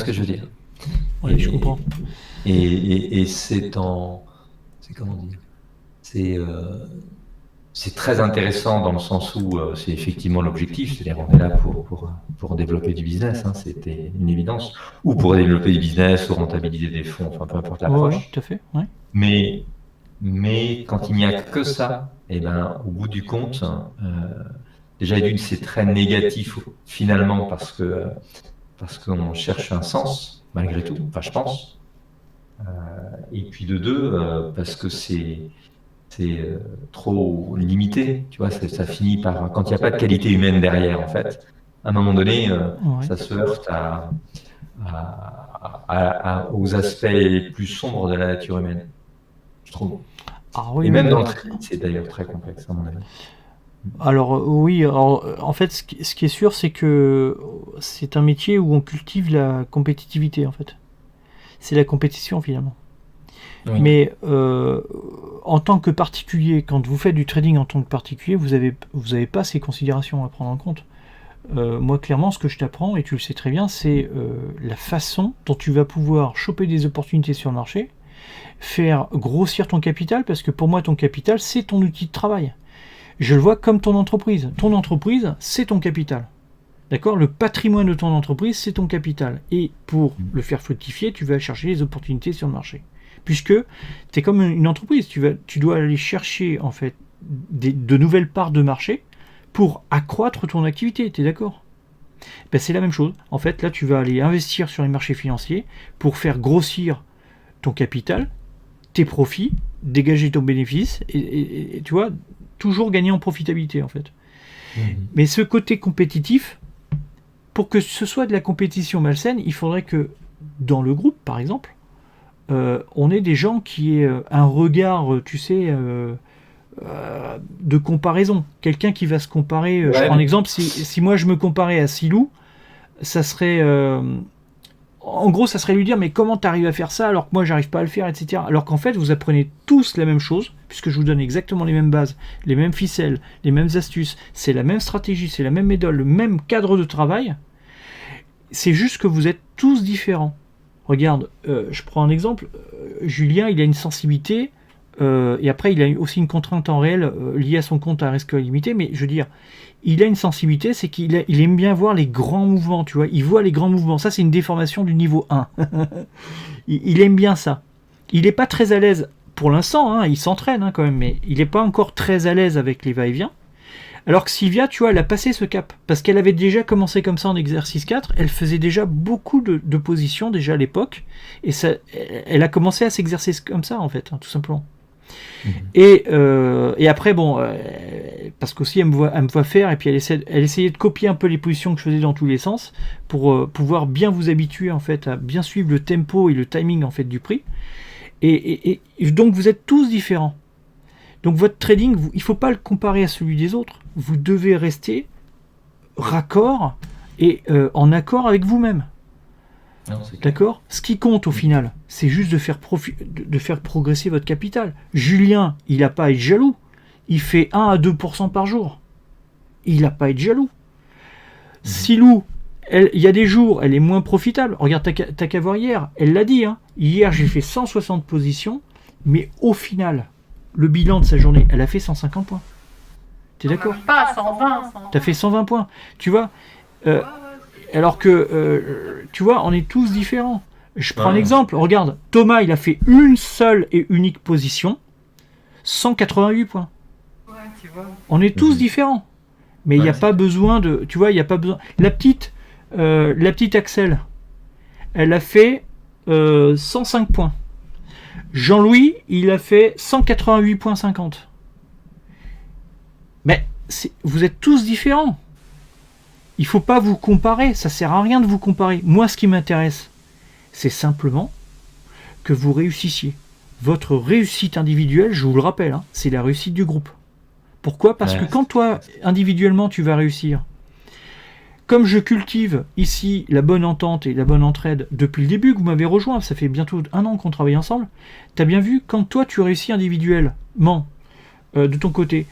que je veux dire. Oui, je comprends. Et c'est comment dire, c'est très intéressant dans le sens où c'est effectivement l'objectif, c'est-à-dire on est là pour développer du business, hein, c'était une évidence, ou pour développer du business ou rentabiliser des fonds, enfin peu importe Oui, l'approche. tout à fait. Ouais. Mais, mais quand il n'y a que ça, et ben, au bout du compte, déjà d'une, c'est très négatif finalement parce qu'on cherche un sens, malgré tout, enfin je pense. Et puis de deux, parce que c'est trop limité, tu vois, ça finit par, quand il n'y a pas de qualité humaine derrière, en fait, à un moment donné, Ouais. ça se heurte aux aspects les plus sombres de la nature humaine, je trouve. Ah Et oui, même oui. dans le trading, c'est d'ailleurs très complexe, à mon avis. Alors oui, alors, en fait, ce qui est sûr, c'est que c'est un métier où on cultive la compétitivité, en fait. C'est la compétition, finalement. Oui. Mais en tant que particulier, quand vous faites du trading en tant que particulier, vous avez pas ces considérations à prendre en compte. Moi, clairement, ce que je t'apprends, et tu le sais très bien, c'est la façon dont tu vas pouvoir choper des opportunités sur le marché, faire grossir ton capital, parce que pour moi, ton capital, c'est ton outil de travail. Je le vois comme ton entreprise. Ton entreprise, c'est ton capital. D'accord? Le patrimoine de ton entreprise, c'est ton capital. Et pour le faire fructifier, tu vas chercher les opportunités sur le marché. Puisque tu es comme une entreprise, tu dois aller chercher en fait de nouvelles parts de marché pour accroître ton activité. Tu es d'accord? Ben, c'est la même chose. En fait, là, tu vas aller investir sur les marchés financiers pour faire grossir ton capital, tes profits, dégager ton bénéfice, et tu vois, toujours gagner en profitabilité en fait. Mais ce côté compétitif, pour que ce soit de la compétition malsaine, il faudrait que dans le groupe, par exemple, on ait des gens qui aient un regard, tu sais, de comparaison. Quelqu'un qui va se comparer. Je prends un exemple. Si moi je me comparais à Silou, ça serait. En gros, ça serait lui dire mais comment tu arrives à faire ça alors que moi j'arrive pas à le faire, etc. Alors qu'en fait, vous apprenez tous la même chose, puisque je vous donne exactement les mêmes bases, les mêmes ficelles, les mêmes astuces, c'est la même stratégie, c'est la même méthode, le même cadre de travail. C'est juste que vous êtes tous différents. Regarde, je prends un exemple. Julien, il a une sensibilité, et après, il a aussi une contrainte en réel liée à son compte à risque limité, mais je veux dire, il a une sensibilité, c'est il aime bien voir les grands mouvements, tu vois. Il voit les grands mouvements. Ça, c'est une déformation du niveau 1. Il aime bien ça. Il n'est pas très à l'aise pour l'instant, hein, il s'entraîne quand même, mais il n'est pas encore très à l'aise avec les va-et-vient. Alors que Sylvia, tu vois, elle a passé ce cap. Parce qu'elle avait déjà commencé comme ça en exercice 4. Elle faisait déjà beaucoup de positions déjà à l'époque. Et ça, elle a commencé à s'exercer comme ça, en fait, hein, tout simplement. Et après, bon, parce qu'aussi elle me voit faire, et puis elle essayait de copier un peu les positions que je faisais dans tous les sens, pour pouvoir bien vous habituer, en fait, à bien suivre le tempo et le timing, en fait, du prix. Et donc, vous êtes tous différents. Donc votre trading, il ne faut pas le comparer à celui des autres. Vous devez rester raccord et en accord avec vous-même. D'accord? Ce qui compte au final, c'est juste de faire progresser votre capital. Julien, il n'a pas à être jaloux. Il fait 1 à 2% par jour. Il n'a pas à être jaloux. Silou, il y a des jours, elle est moins profitable. Regarde, t'as qu'à voir hier. Elle l'a dit. Hein. Hier, j'ai fait 160 positions, mais au final, le bilan de sa journée, elle a fait 150 points. T'es d'accord? Pas 120. T'as fait 120 points. Tu vois, alors que, tu vois, on est tous différents. Je prends un exemple. Regarde, Thomas, il a fait une seule et unique position, 188 points. Ouais, tu vois. On est tous différents. Mais il n'y a pas besoin de... Tu vois, il n'y a pas besoin... La petite Axel, elle a fait 105 points. Jean-Louis, il a fait 188,50. Mais vous êtes tous différents. Il ne faut pas vous comparer. Ça ne sert à rien de vous comparer. Moi, ce qui m'intéresse, c'est simplement que vous réussissiez. Votre réussite individuelle, je vous le rappelle, hein, c'est la réussite du groupe. Pourquoi? Parce que quand toi, individuellement, tu vas réussir, comme je cultive ici la bonne entente et la bonne entraide depuis le début que vous m'avez rejoint, ça fait bientôt 1 an qu'on travaille ensemble, tu as bien vu, quand toi tu réussis individuellement de ton côté,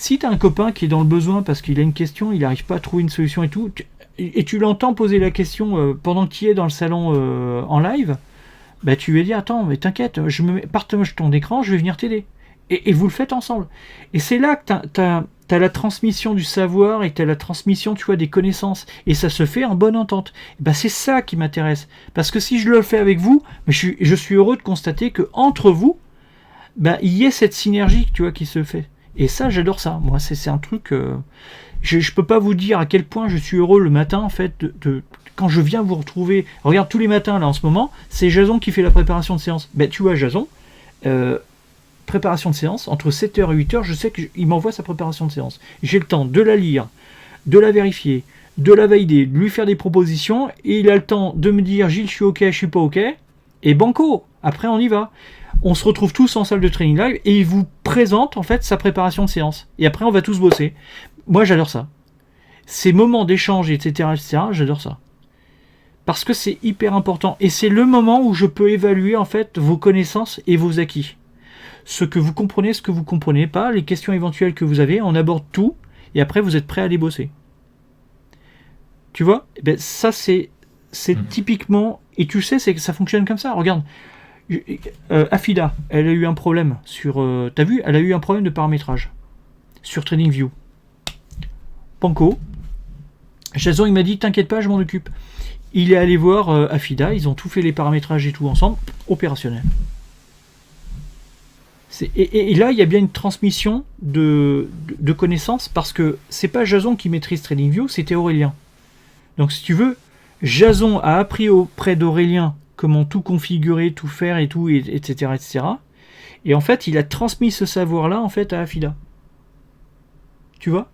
Si tu as un copain qui est dans le besoin parce qu'il a une question, il n'arrive pas à trouver une solution et tout, et tu l'entends poser la question pendant qu'il est dans le salon en live, bah tu lui dis attends, mais t'inquiète, partage ton écran, je vais venir t'aider. Et vous le faites ensemble. Et c'est là que t'as la transmission du savoir et t'as la transmission, tu vois, des connaissances. Et ça se fait en bonne entente. Et bah c'est ça qui m'intéresse. Parce que si je le fais avec vous, je suis heureux de constater que entre vous, bah, il y ait cette synergie, tu vois, qui se fait. Et ça, j'adore ça. Moi, c'est un truc... je peux pas vous dire à quel point je suis heureux le matin, en fait, quand je viens vous retrouver. Regarde, tous les matins, là, en ce moment, c'est Jason qui fait la préparation de séance. Ben, tu vois, Jason, préparation de séance, entre 7h et 8h, je sais qu'il m'envoie sa préparation de séance. J'ai le temps de la lire, de la vérifier, de la valider, de lui faire des propositions, et il a le temps de me dire, Gilles, je suis OK, je suis pas OK, et banco, après on y va. On se retrouve tous en salle de training live, et il vous présente, en fait, sa préparation de séance. Et après, on va tous bosser. Moi, j'adore ça. Ces moments d'échange, etc., j'adore ça. Parce que c'est hyper important. Et c'est le moment où je peux évaluer, en fait, vos connaissances et vos acquis. Ce que vous comprenez, ce que vous comprenez pas, les questions éventuelles que vous avez, on aborde tout, et après, vous êtes prêt à aller bosser. Tu vois ? Eh ben, ça, c'est typiquement... Et tu sais, c'est que ça fonctionne comme ça. Regarde, Afida, elle a eu un problème sur... t'as vu ? Elle a eu un problème de paramétrage sur TradingView. Panko. Jason, il m'a dit, t'inquiète pas, je m'en occupe. Il est allé voir Afida, ils ont tout fait les paramétrages et tout ensemble, opérationnel. Et là, il y a bien une transmission de connaissances, parce que c'est pas Jason qui maîtrise TradingView, c'était Aurélien. Donc si tu veux, Jason a appris auprès d'Aurélien comment tout configurer, tout faire et tout, etc., etc. Et en fait, il a transmis ce savoir-là en fait à Afida. Tu vois ?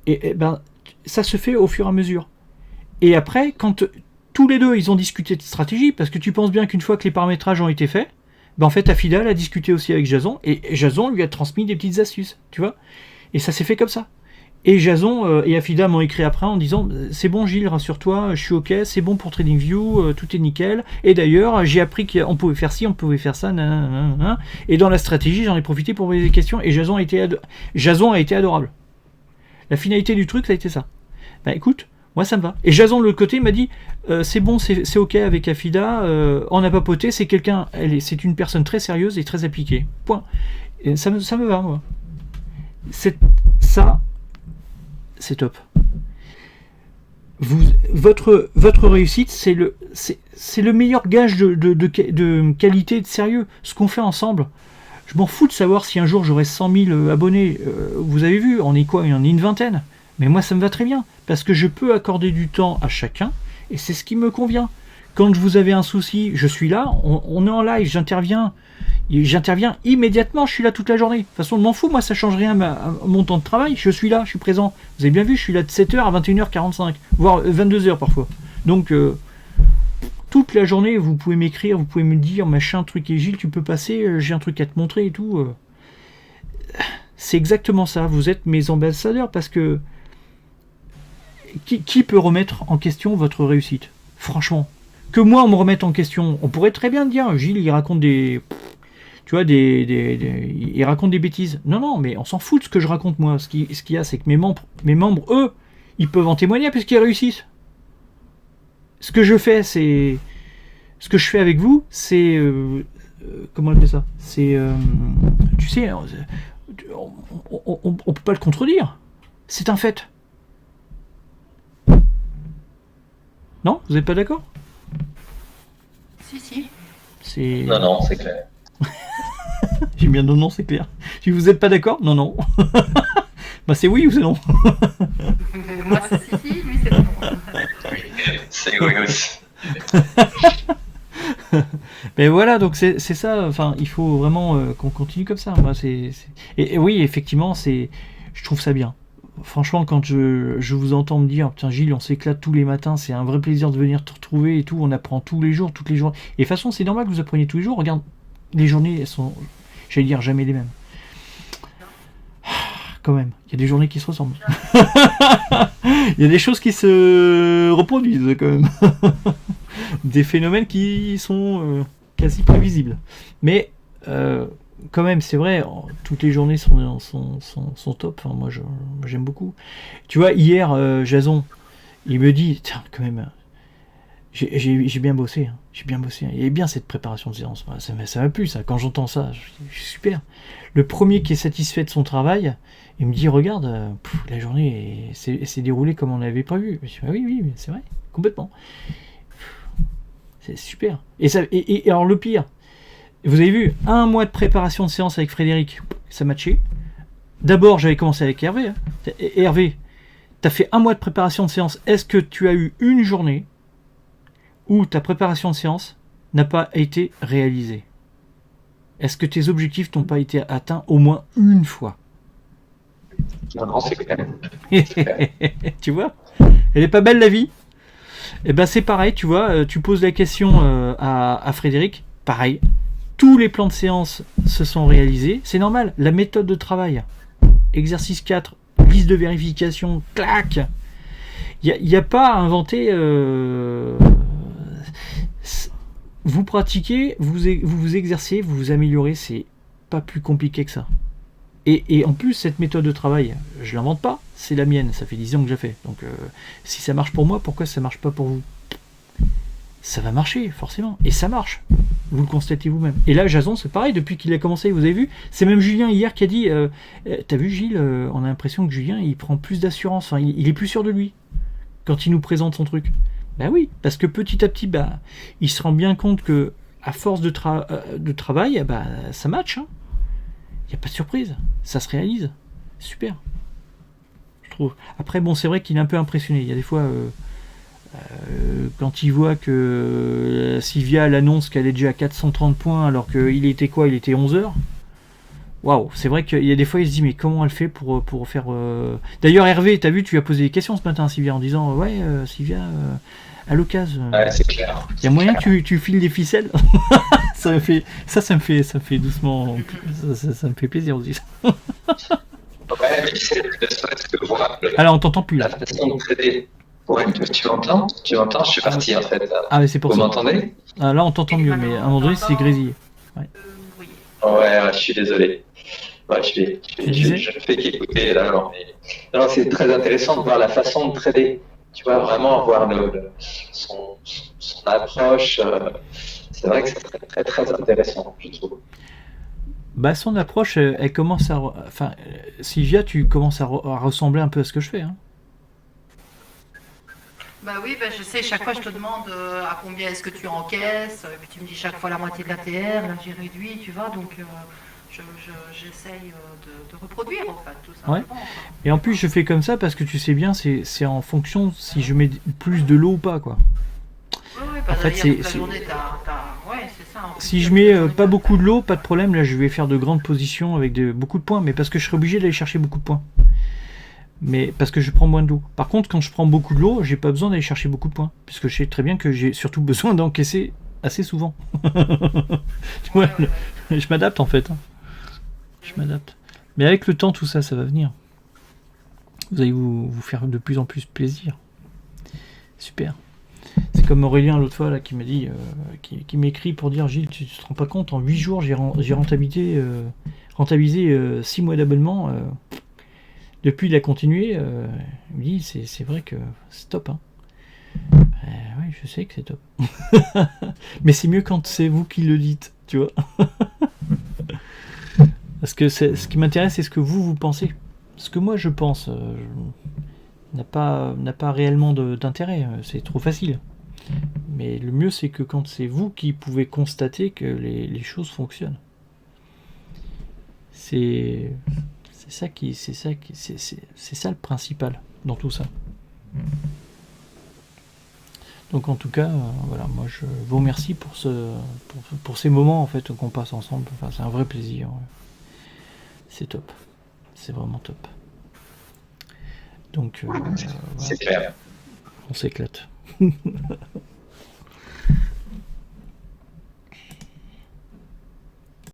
Et ben, ça se fait au fur et à mesure. Et après, quand tous les deux, ils ont discuté de stratégie, parce que tu penses bien qu'une fois que les paramétrages ont été faits, ben en fait, Afida elle a discuté aussi avec Jason, et Jason lui a transmis des petites astuces, tu vois. Et ça s'est fait comme ça. Et Jason et Afida m'ont écrit après en disant c'est bon Gilles, rassure-toi, je suis ok, c'est bon pour TradingView, tout est nickel. Et d'ailleurs, j'ai appris qu'on pouvait faire ci, on pouvait faire ça, nanana. Et dans la stratégie, j'en ai profité pour poser des questions, et Jason a été adorable. La finalité du truc, ça a été ça. Ben écoute, moi ça me va. Et Jason de l'autre côté m'a dit c'est bon, c'est ok avec Afida, on a papoté, c'est une personne très sérieuse et très appliquée. Point. Et ça me va, moi. C'est top. Votre réussite, c'est le meilleur gage de qualité et de sérieux. Ce qu'on fait ensemble. Je m'en fous de savoir si un jour j'aurai 100 000 abonnés. Vous avez vu, on est quoi ? Il y en a une vingtaine. Mais moi, ça me va très bien. Parce que je peux accorder du temps à chacun. Et c'est ce qui me convient. Quand vous avez un souci, je suis là. On est en live, j'interviens. J'interviens immédiatement. Je suis là toute la journée. De toute façon, je m'en fous. Moi, ça ne change rien à mon temps de travail. Je suis là, je suis présent. Vous avez bien vu, je suis là de 7h à 21h45. Voire 22h parfois. Donc... toute la journée, vous pouvez m'écrire, vous pouvez me dire, machin, truc, et Gilles, tu peux passer, j'ai un truc à te montrer et tout. C'est exactement ça, vous êtes mes ambassadeurs, parce que qui peut remettre en question votre réussite ? Franchement. Que moi, on me remette en question, on pourrait très bien dire, Gilles, il raconte il raconte des bêtises. Non, mais on s'en fout de ce que je raconte, moi. Ce qu'il y a, c'est que mes membres, eux, ils peuvent en témoigner, puisqu'ils réussissent. Ce que je fais avec vous, c'est comment on appelle ça ? C'est tu sais, on peut pas le contredire. C'est un fait. Non, vous n'êtes pas d'accord ? Si. Non, c'est clair. J'ai bien non, c'est clair. Si vous n'êtes pas d'accord, non. Bah c'est oui ou c'est non ? Moi c'est si, lui c'est non. C'est oui aussi. Mais voilà, donc c'est ça. Enfin, il faut vraiment qu'on continue comme ça. Moi, et oui, effectivement, je trouve ça bien. Franchement, quand je vous entends me dire, putain Gilles, on s'éclate tous les matins, c'est un vrai plaisir de venir te retrouver et tout. On apprend tous les jours, toutes les journées. Et de toute façon, c'est normal que vous appreniez tous les jours. Regarde, les journées, elles sont, j'allais dire, jamais les mêmes. Quand même, il y a des journées qui se ressemblent. Il y a des choses qui se reproduisent quand même. Des phénomènes qui sont quasi prévisibles. Mais quand même, c'est vrai, toutes les journées sont top. Enfin, moi, j'aime beaucoup. Tu vois, hier, Jason, il me dit, tiens, quand même, j'ai bien bossé. Hein. J'ai bien bossé. Il y a bien cette préparation de séance. Ça m'a plu, ça. Quand j'entends ça, je suis super. Le premier qui est satisfait de son travail, il me dit, regarde, la journée s'est déroulée comme on avait prévu. Je dis, oui, c'est vrai, complètement. C'est super. Et alors, le pire, vous avez vu, 1 mois de préparation de séance avec Frédéric, ça matchait. D'abord, j'avais commencé avec Hervé. Hein. Hervé, tu as fait 1 mois de préparation de séance. Est-ce que tu as eu une journée où ta préparation de séance n'a pas été réalisée? Est-ce que tes objectifs n'ont pas été atteints au moins une fois? Non, c'est clair. Tu vois? Elle est pas belle la vie? Eh ben c'est pareil, tu vois, tu poses la question à Frédéric, pareil. Tous les plans de séance se sont réalisés, c'est normal. La méthode de travail, exercice 4, liste de vérification, clac. Il n'y a pas à inventer. Vous pratiquez, vous exercez, vous vous améliorez, c'est pas plus compliqué que ça. Et en plus, cette méthode de travail, je l'invente pas, c'est la mienne, ça fait 10 ans que je la fais. Donc si ça marche pour moi, pourquoi ça marche pas pour vous? Ça va marcher, forcément. Et ça marche. Vous le constatez vous-même. Et là, Jason, c'est pareil, depuis qu'il a commencé, vous avez vu, c'est même Julien hier qui a dit, t'as vu Gilles, on a l'impression que Julien, il prend plus d'assurance, enfin, il est plus sûr de lui, quand il nous présente son truc. Ben oui, parce que petit à petit, il se rend bien compte que, à force de travail, ça match, hein. Il n'y a pas de surprise, ça se réalise. Super, je trouve. Après, bon, c'est vrai qu'il est un peu impressionné. Il y a des fois, quand il voit que Sylvia l'annonce qu'elle est déjà à 430 points, alors qu'il était quoi? Il était 11h. Waouh, c'est vrai qu'il y a des fois, il se dit, mais comment elle fait pour faire... D'ailleurs, Hervé, t'as vu, tu lui as posé des questions ce matin, Sylvia, en disant, Sylvia, à l'occasion, c'est clair. Il y a moyen que tu files des ficelles. ça me fait doucement, ça me fait plaisir aussi. Ouais, mais c'est ne que voir Alors, on t'entend plus là. la façon de traiter. Ouais, tu m'entends? Tu m'entends? Je suis parti en fait. Ah, mais c'est pour Vous ça. m'entendez? Ah, là, on t'entend mieux, mais à un moment donné, c'est grésillé. Oui. Ouais, je suis désolé. Ouais, je ne fais qu'écouter là. Non, c'est très intéressant de voir la façon de traiter. Tu vois, vraiment voir son approche. C'est vrai que c'est très, très, très intéressant, je trouve. Son approche, elle commence à... Enfin, Sylvia, tu commences à ressembler un peu à ce que je fais. Hein. Bah oui, je sais, chaque fois je te demande à combien est-ce que tu encaisses, puis tu me dis chaque fois la moitié de la TR, là j'ai réduit, tu vois, donc j'essaye de reproduire en fait, tout simplement. Ouais. Et en plus je fais comme ça parce que tu sais bien, c'est en fonction si je mets plus de l'eau ou pas, quoi. Oui, en fait, toute la journée, ouais, c'est ça. Si je mets pas beaucoup de l'eau, pas de problème, là je vais faire de grandes positions avec beaucoup de points, mais parce que je serai obligé d'aller chercher beaucoup de points. Mais parce que je prends moins d'eau. Par contre, quand je prends beaucoup de l'eau, j'ai pas besoin d'aller chercher beaucoup de points. Puisque je sais très bien que j'ai surtout besoin d'encaisser assez souvent. Ouais, je m'adapte en fait. Hein. Je m'adapte. Mais avec le temps, tout ça, ça va venir. Vous allez vous faire de plus en plus plaisir. Super. C'est comme Aurélien l'autre fois là, qui m'a dit, qui m'écrit pour dire, Gilles, tu te rends pas compte, en 8 jours, j'ai rentabilisé 6 mois d'abonnement. Depuis, il a continué. Il me dit, c'est vrai que c'est top. Hein. Oui, je sais que c'est top. Mais c'est mieux quand c'est vous qui le dites, tu vois. Parce que ce qui m'intéresse, c'est ce que vous pensez. Ce que moi, je pense n'a pas réellement d'intérêt. C'est trop facile. Mais le mieux, c'est que quand c'est vous qui pouvez constater que les choses fonctionnent. C'est ça le principal dans tout ça. Donc en tout cas, voilà, moi je vous remercie pour ces moments en fait qu'on passe ensemble. Enfin, c'est un vrai plaisir. Ouais. C'est top, c'est vraiment top. Donc c'est clair. on s'éclate.